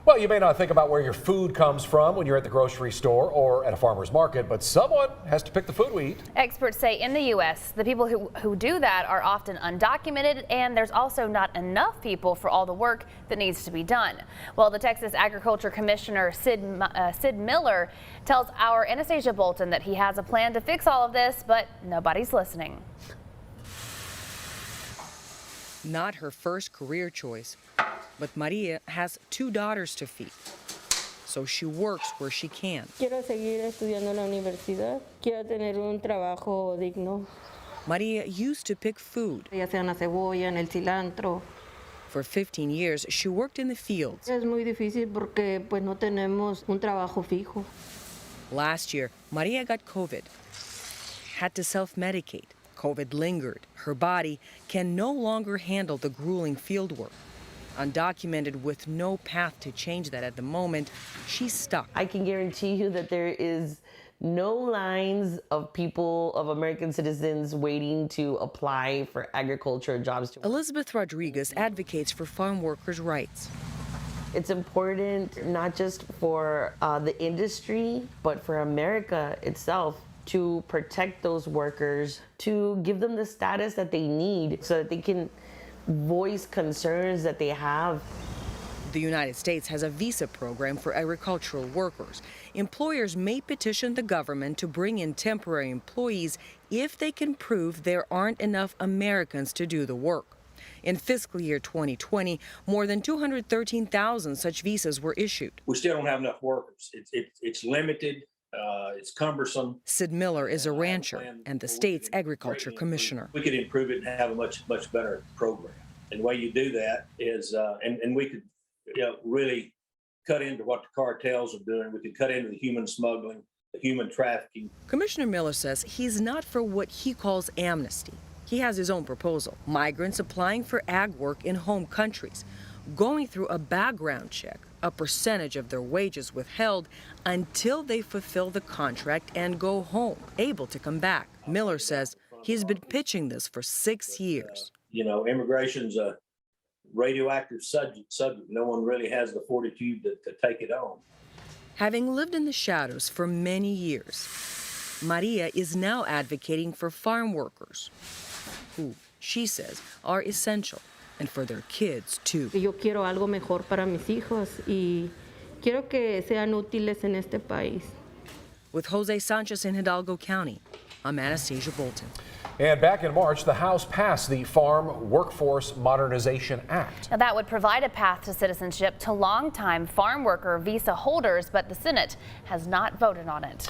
Well, you may not think about where your food comes from when you're at the grocery store or at a farmer's market, but someone has to pick the food we eat. Experts say in the U.S., the people who do that are often undocumented, and there's also not enough people for all the work that needs to be done. Well, the Texas Agriculture Commissioner Sid Miller tells our Anastasia Bolton that he has a plan to fix all of this, but nobody's listening. Not her first career choice, but Maria has 2 daughters to feed, so she works where she can. Quiero seguir estudiando en la universidad. Quiero tener un trabajo digno. Maria used to pick food. Ya sea en la cebolla, en el cilantro. For 15 years, she worked in the fields. Es muy difícil porque pues no tenemos un trabajo fijo. Last year, Maria got COVID, had to self-medicate. COVID lingered. Her body can no longer handle the grueling field work. Undocumented with no path to change that at the moment, she's stuck. I can guarantee you that there is no lines of people, of American citizens waiting to apply for agriculture jobs. Elizabeth Rodriguez advocates for farm workers' rights. It's important not just for the industry, but for America itself, to protect those workers, to give them the status that they need so that they can voice concerns that they have. The United States has a visa program for agricultural workers. Employers may petition the government to bring in temporary employees if they can prove there aren't enough Americans to do the work. In fiscal year 2020, more than 213,000 such visas were issued. We still don't have enough workers. It's limited. It's cumbersome. Sid Miller is a rancher and the state's agriculture commissioner. We could improve it and have a much better program. And the way you do that is, and we could really cut into what the cartels are doing. We could cut into the human smuggling, the human trafficking. Commissioner Miller says he's not for what he calls amnesty. He has his own proposal. Migrants applying for ag work in home countries, going through a background check, a percentage of their wages withheld until they fulfill the contract and go home, able to come back. Miller says he's been pitching this for 6 years. Immigration's a radioactive subject. No one really has the fortitude to take it on. Having lived in the shadows for many years, Maria is now advocating for farm workers, who, she says, are essential, and for their kids, too. Yo quiero algo mejor para mis hijos y quiero que sean útiles en este país. With Jose Sanchez in Hidalgo County, I'm Anastasia Bolton. And back in March, the House passed the Farm Workforce Modernization Act. Now, that would provide a path to citizenship to longtime farm worker visa holders, but the Senate has not voted on it.